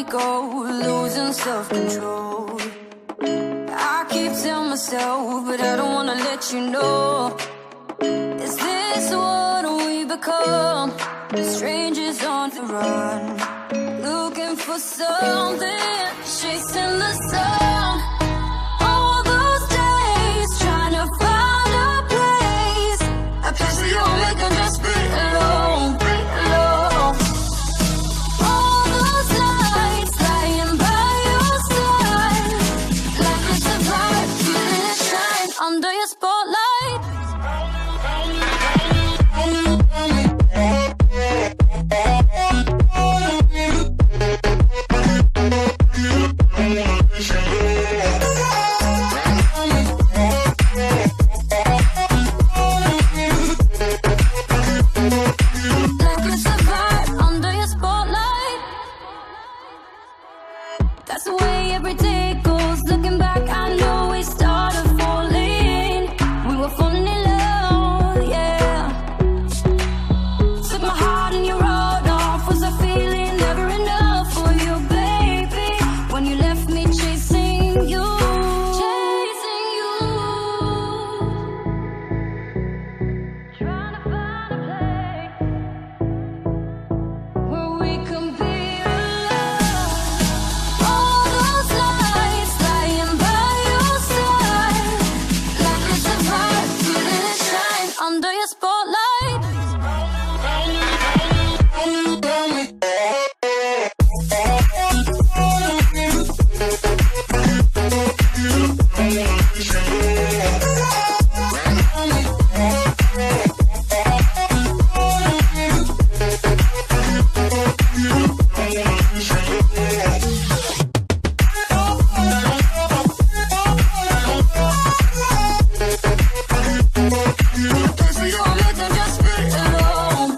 we go, losing self-control. I keep telling myself, but I don't wanna let you know. Is this what we become? Strangers on the run, looking for something, chasing the sun. All those days, trying to find a place we all make them just be alone, be alone. All those nights, lying by your side, like it's a vibe, feeling it shine under your spotlight. That's the way every day goes. Looking back, I know we started falling. We were falling in love, yeah. Took my heart and you wrote off. Was I feeling never enough for you, baby? When you left me chasing you, chasing you. Trying to find a place where we can be alone. All those nights, lying by your side, like it's a vibe, feeling it shine under your spotlight. We all make them just be alone.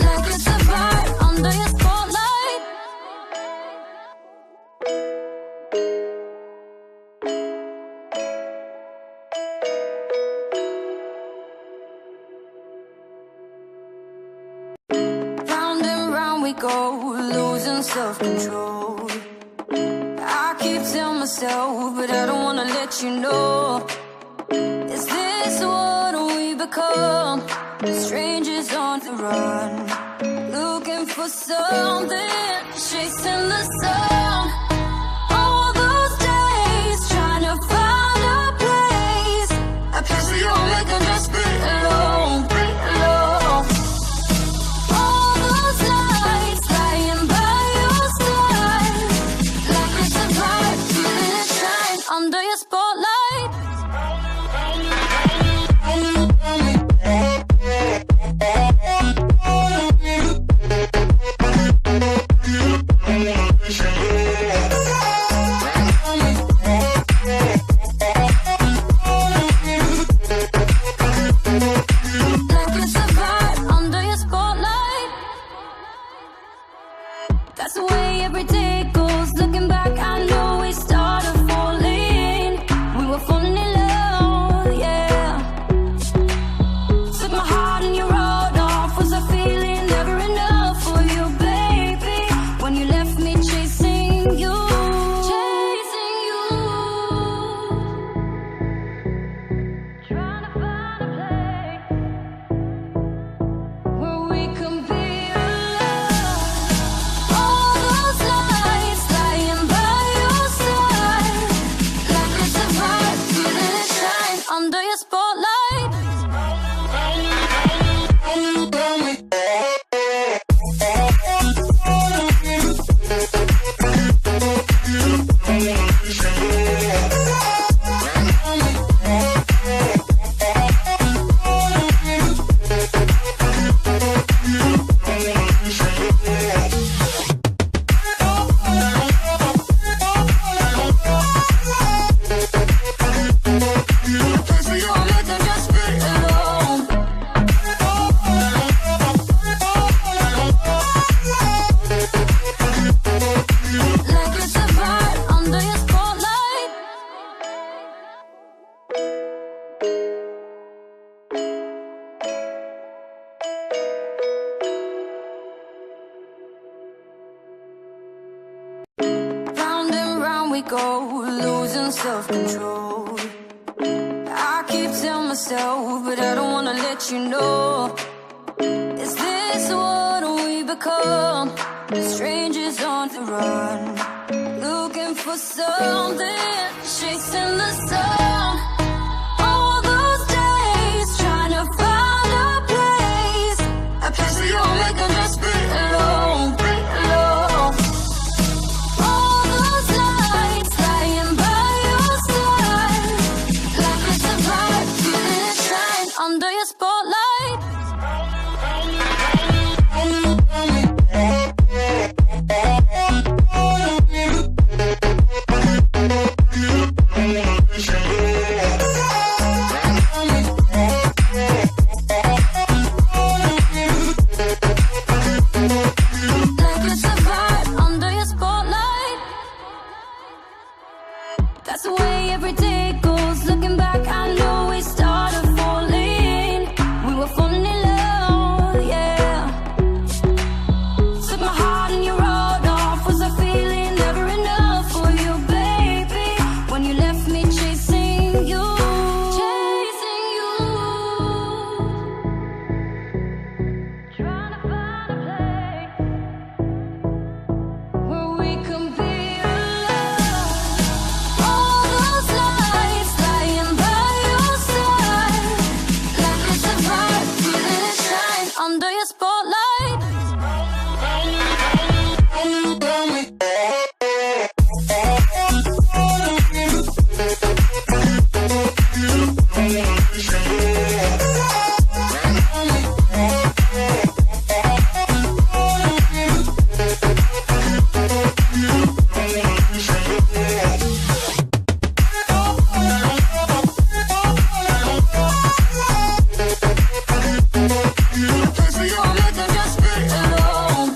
Like it's a vibe under your spotlight. Round and round we go, losing self-control. I keep telling myself, but I don't wanna let you know. Is this what we become? Strangers on the run, looking for something, chasing the sun. All those days, trying to find a place we all make them just be alone, be alone. All those nights, lying by your side, like it's a vibe, feeling it shine under your spotlight. Show. we go, losing self-control. I keep telling myself, but I don't wanna let you know. Is this what we become? Strangers on the run, looking for something, chasing the sun. All those days, trying to find a place where you won't make them just be alone, be alone. All those lights lying by your side, like it's a bright, feeling it shine under your spotlight. That's the way every day goes. Looking back, I know we started falling. We were falling in love, yeah. Took my heart and you rode off. Was I feeling never enough for you, baby? When you left me chasing you, chasing you. Trying to find a place where we can be alone. All those lights lying by your side, like it's a bright, feeling it shine under your spotlight. So you won't make them just be alone.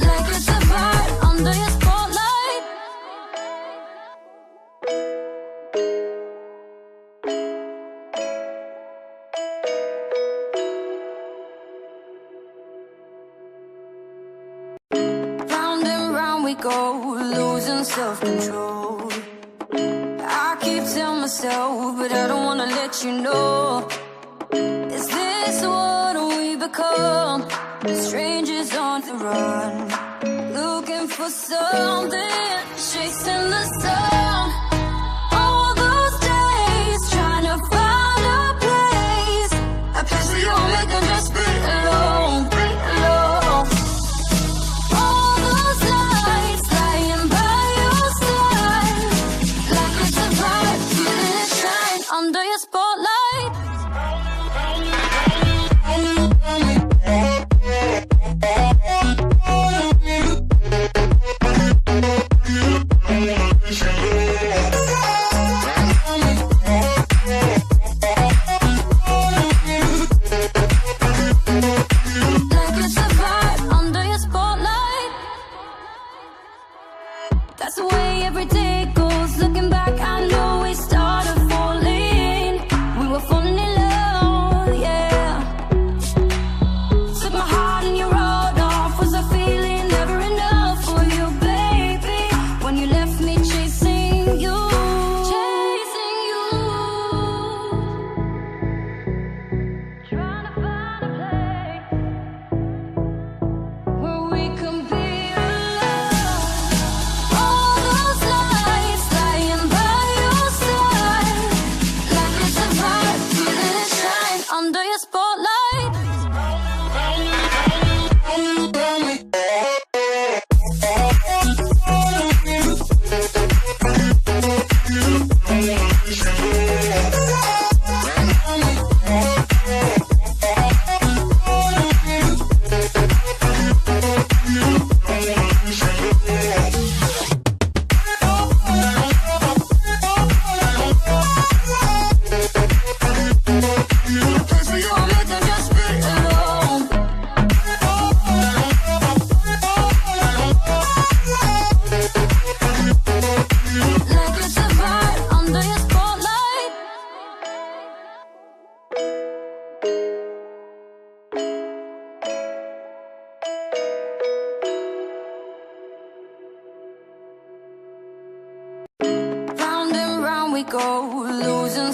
Like it's a bright under your spotlight. Round and round we go, losing self-control. I keep telling myself, but I don't wanna let you know. Is this what we become? Strangers on the run, looking for something, chasing the sun. All those days, trying to find a place where you won't make them just be alone, be alone. All those lights lying by your side, like it's a bright, feeling it shine under your spotlight.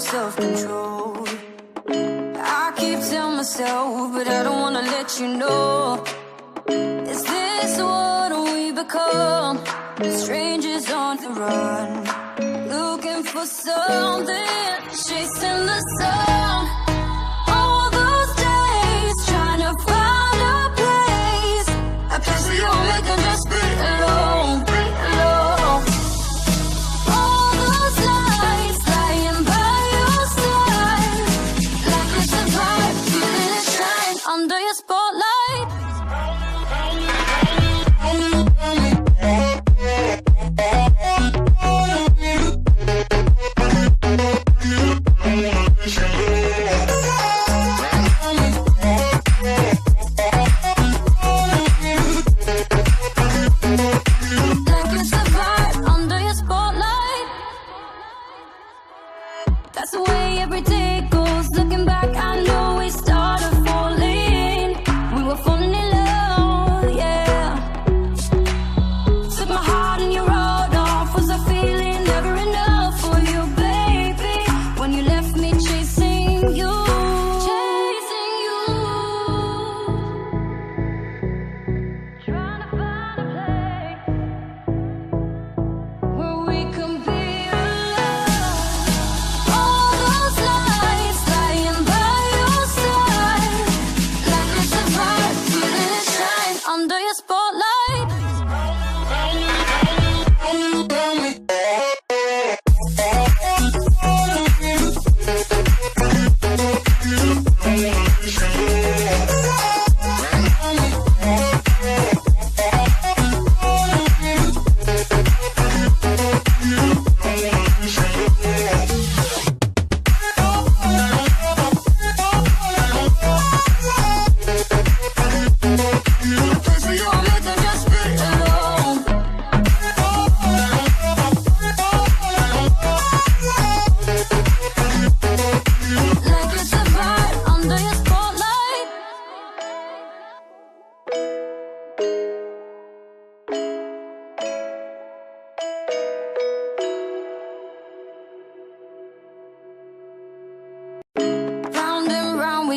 self-control. I keep telling myself, but I don't wanna let you know. Is this what we become? Strangers on the run, looking for something, chasing the sun. All those days trying to find a place where you only can just be alone, be alone. All those nights lying by your side, like it's a vibe, feeling it shine under your spotlight.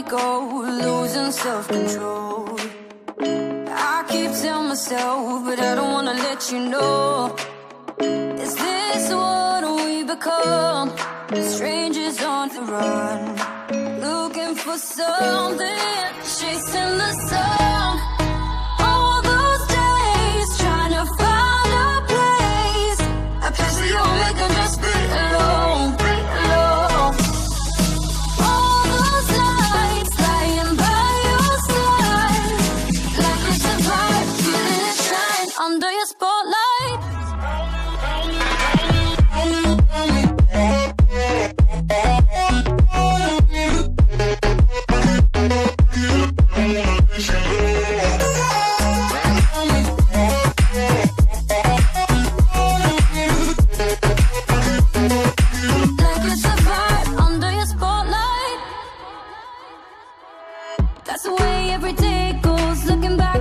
Go losing self-control. I keep telling myself, but I don't wanna let you know. Is this what we become? Strangers on the run, looking for something, chasing the sun. All those days trying to find a place where you only can just be alone, be alone. All those nights lying by your side, like it's a vibe, feeling it shine under your spotlight. That's the way every day goes, looking back